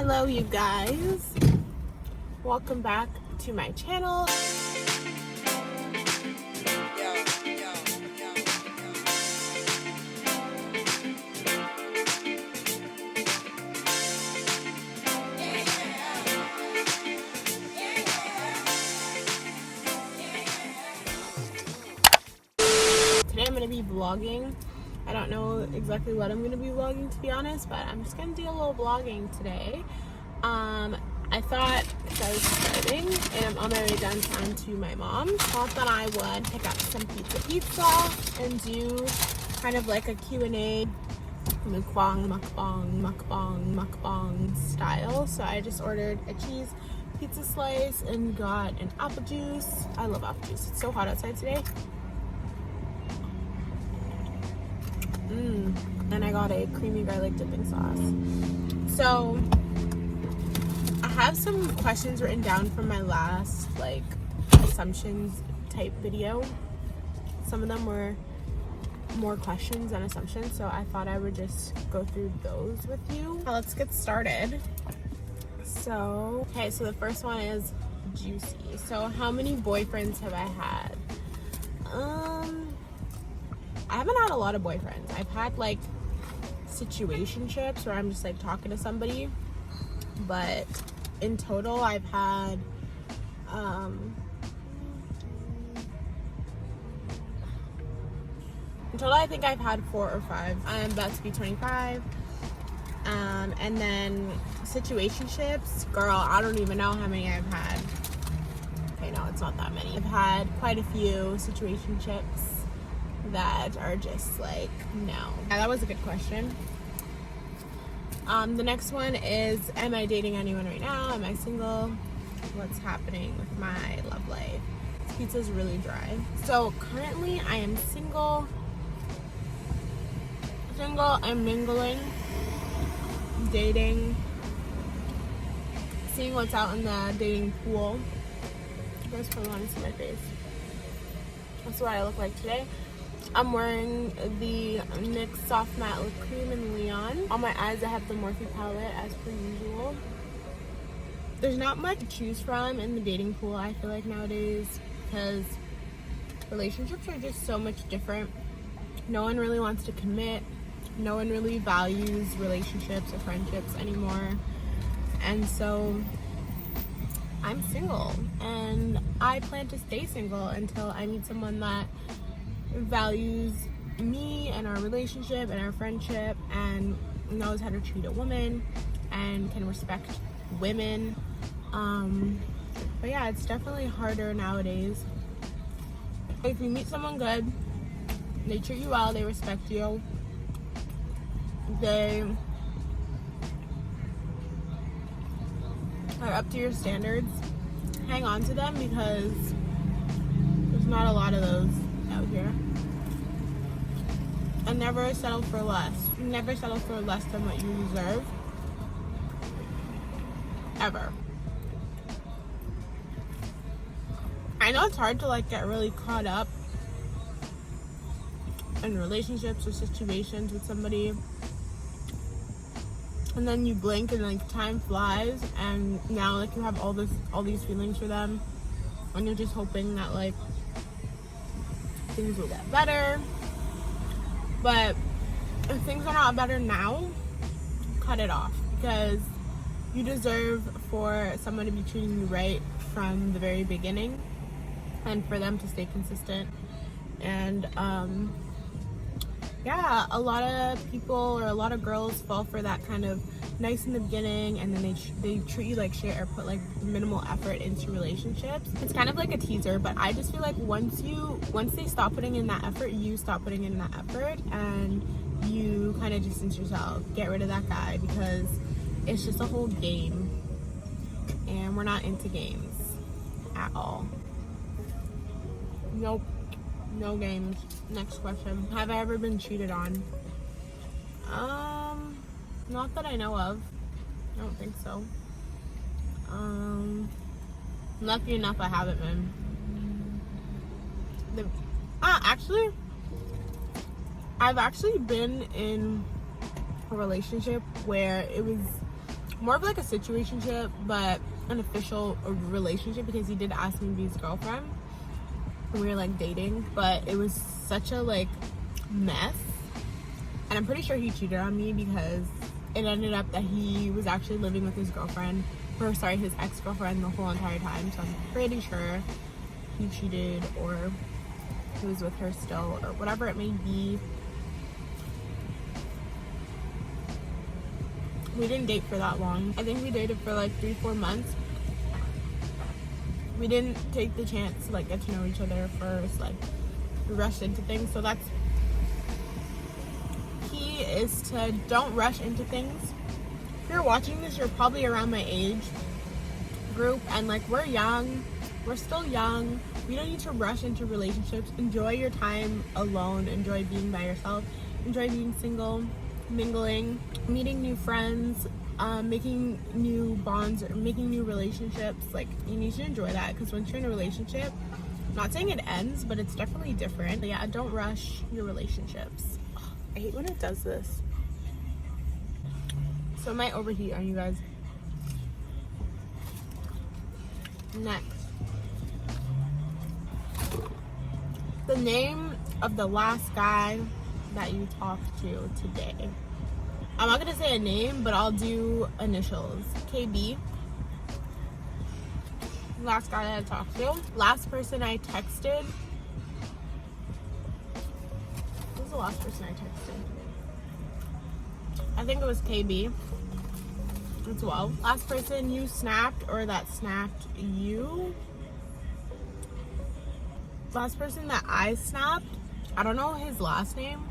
Hello you guys, welcome back to my channel. Today I'm going to be vlogging. I don't know exactly what I'm going to be vlogging, to be honest, but I'm just going to do a little vlogging today. I thought, because I was driving and I'm on my way downtown to my mom's, thought that I would pick up some pizza and do kind of like a Q&A mukbang style. So I just ordered a cheese pizza slice and got an apple juice. I love apple juice. It's so hot outside today. And I got a creamy garlic dipping sauce. So I have some questions written down from my last like assumptions type video. Some of them were more questions than assumptions, so I thought I would just go through those with you. Now let's get started. So okay, so the first one is juicy. So how many boyfriends have I had? I haven't had a lot of boyfriends. I've had like situationships where I'm just like talking to somebody, but in total I've had I think I've had 4 or 5. I'm about to be 25. And then situationships, girl, I don't even know how many I've had. Okay, no, it's not that many. I've had quite a few situationships that are just like, no. Yeah, that was a good question. The next one is, am I dating anyone right now? Am I single? What's happening with my love life? This pizza's really dry. So currently I am single. I'm mingling, dating, seeing what's out in the dating pool. You guys probably want to see my face. That's what I look like today. I'm wearing the NYX Soft Matte Lip Cream in Leon. On my eyes I have the Morphe palette as per usual. There's not much to choose from in the dating pool, I feel like, nowadays, because relationships are just so much different. No one really wants to commit. No one really values relationships or friendships anymore. And so I'm single, and I plan to stay single until I meet someone that values me and our relationship and our friendship and knows how to treat a woman and can respect women. But yeah, it's definitely harder nowadays. If you meet someone good, they treat you well, they respect you, they are up to your standards, hang on to them, because there's not a lot of those out here. And never settle for less. Never settle for less than what you deserve. Ever. I know it's hard to like get really caught up in relationships or situations with somebody, and then you blink and like time flies, and now like you have all these feelings for them, and you're just hoping that like things will get better. But if things are not better now, cut it off, because you deserve for someone to be treating you right from the very beginning, and for them to stay consistent. And yeah, a lot of people or a lot of girls fall for that kind of nice in the beginning, and then they treat you like shit or put like minimal effort into relationships. It's kind of like a teaser, but I just feel like once they stop putting in that effort, you stop putting in that effort, and you kind of distance yourself, get rid of that guy, because it's just a whole game, and we're not into games at all. Nope. No games. Next question. Have I ever been cheated on? Not that I know of. I don't think so. Lucky enough I haven't been. Actually, I've actually been in a relationship where it was more of like a situationship, but an official relationship, because he did ask me to be his girlfriend. We were like dating, but it was such a like mess, and I'm pretty sure he cheated on me, because it ended up that he was actually living with his girlfriend, or sorry, his ex-girlfriend the whole entire time. So I'm pretty sure he cheated, or he was with her still, or whatever it may be. We didn't date for that long. I think we dated for like 3-4 months. We didn't take the chance to like get to know each other first. Like, we rushed into things. So that's key, is to don't rush into things. If you're watching this, you're probably around my age group, and like, we're young, we're still young. You don't need to rush into relationships. Enjoy your time alone. Enjoy being by yourself. Enjoy being single, mingling, meeting new friends, making new bonds, or making new relationships. Like, you need to enjoy that, because once you're in a relationship, I'm not saying it ends, but it's definitely different. But yeah, don't rush your relationships. I hate when it does this. So it might overheat on you guys. Next, the name of the last guy that you talked to today. I'm not gonna say a name, but I'll do initials. KB. Last guy that I talked to. Last person I texted. Who was the last person I texted? I think it was KB as well. Last person you snapped, or that snapped you. Last person that I snapped, I don't know his last name,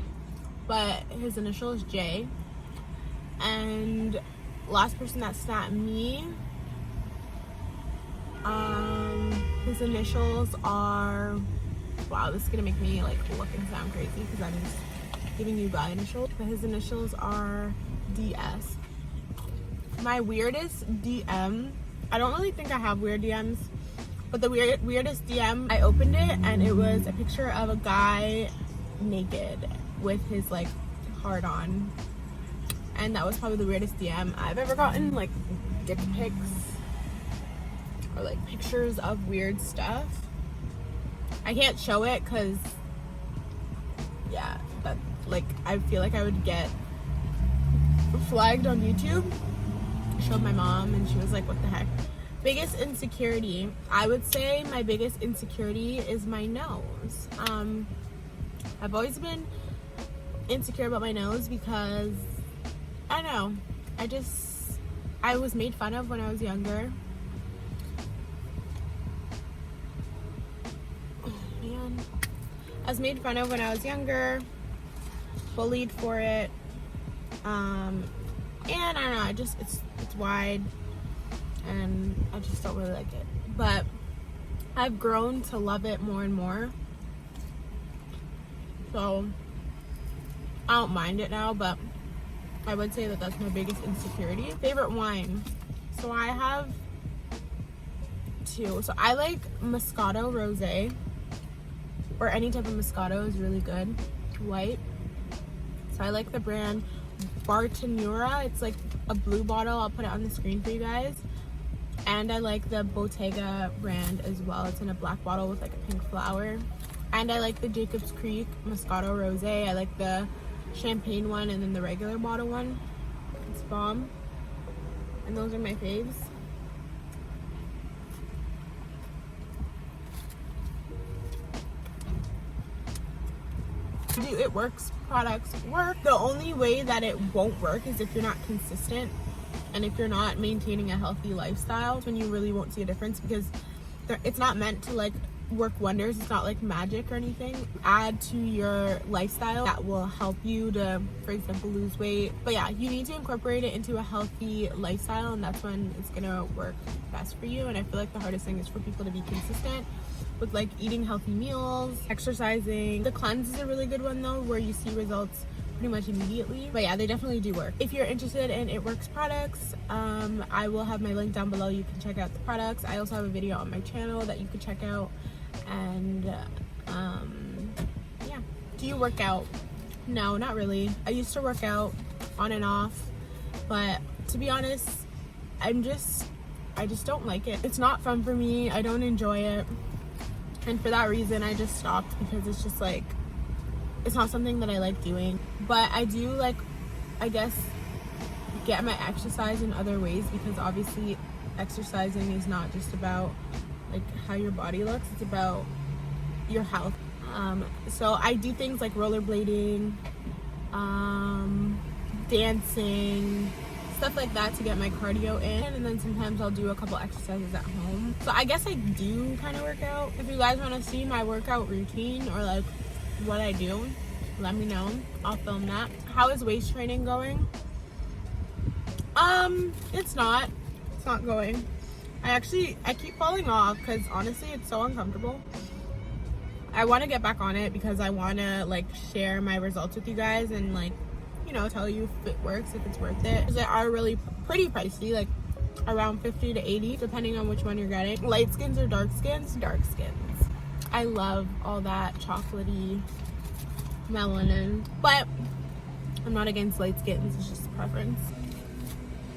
but his initial is J. And last person that snapped me, his initials are, wow, this is gonna make me like look and sound crazy because I'm just giving you guy initials, but his initials are DS. My weirdest DM, I don't really think I have weird DMs, but the weirdest DM, I opened it and it was a picture of a guy naked with his like heart on, and that was probably the weirdest DM I've ever gotten. Like dick pics or like pictures of weird stuff. I can't show it because yeah, that like I feel like I would get flagged on YouTube. I showed my mom and she was like, what the heck. Biggest insecurity, I would say my biggest insecurity is my nose. I've always been insecure about my nose because I don't know, I was made fun of when I was younger. Oh man, I was made fun of when I was younger, bullied for it, and I don't know, it's wide and I just don't really like it, but I've grown to love it more and more, so I don't mind it now. But I would say that that's my biggest insecurity. Favorite wine, so I have two. So I like Moscato Rosé, or any type of Moscato is really good, white. So I like the brand Bartenura. It's like a blue bottle. I'll put it on the screen for you guys. And I like the Bottega brand as well. It's in a black bottle with like a pink flower. And I like the Jacob's Creek Moscato Rosé. I like the champagne one and then the regular bottle one. It's bomb. And those are my faves. Do It Works products work. The only way that it won't work is if you're not consistent and if you're not maintaining a healthy lifestyle, when you really won't see a difference, because it's not meant to like work wonders. It's not like magic or anything. Add to your lifestyle that will help you to, for example, lose weight. But yeah, you need to incorporate it into a healthy lifestyle, and that's when it's gonna work best for you. And I feel like the hardest thing is for people to be consistent with like eating healthy meals, exercising. The cleanse is a really good one though, where you see results pretty much immediately. But yeah, they definitely do work. If you're interested in It Works products, I will have my link down below. You can check out the products. I also have a video on my channel that you could check out. And yeah. Do you work out? No, not really. I used to work out on and off, but to be honest, I just don't like it. It's not fun for me. I don't enjoy it. And for that reason, I just stopped, because it's just like, it's not something that I like doing. But I do like, I guess, get my exercise in other ways, because obviously exercising is not just about like how your body looks, it's about your health. So I do things like rollerblading, dancing, stuff like that to get my cardio in, and then sometimes I'll do a couple exercises at home. So I guess I do kind of work out. If you guys want to see my workout routine or like what I do, let me know. I'll film that. How is waist training going? It's not going. I keep falling off because honestly it's so uncomfortable. I want to get back on it because I want to like share my results with you guys and like, you know, tell you if it works, if it's worth it. They are really pretty pricey, like around 50 to 80 depending on which one you're getting. Light skins or dark skins? Dark skins. I love all that chocolatey melanin, but I'm not against light skins, it's just a preference.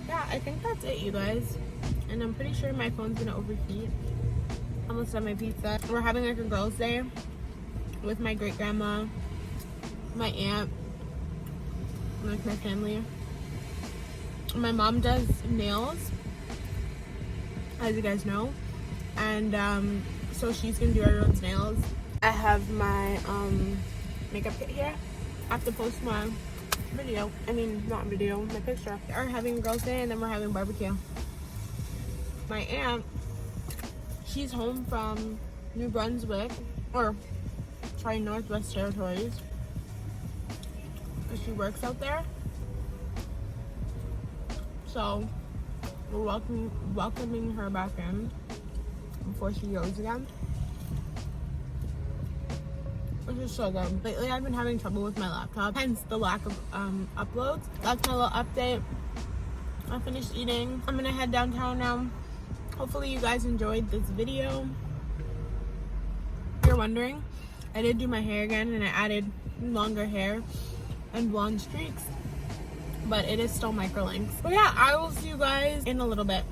Yeah, I think that's it, you guys. And I'm pretty sure my phone's gonna overheat. Almost done my pizza. We're having like a girls' day with my great grandma, my aunt, like my family. My mom does nails, as you guys know, and so she's gonna do everyone's nails. I have my makeup kit here. I have to post my video. I mean, not video, my picture. We're having girls' day and then we're having barbecue. My aunt, she's home from New Brunswick, or sorry, Northwest Territories. She works out there. So we're welcoming her back in before she goes again. Which is so good. Lately I've been having trouble with my laptop, hence the lack of uploads. That's my little update. I finished eating. I'm gonna head downtown now. Hopefully you guys enjoyed this video. If you're wondering, I did do my hair again and I added longer hair and blonde streaks, but it is still micro lengths. But yeah, I will see you guys in a little bit.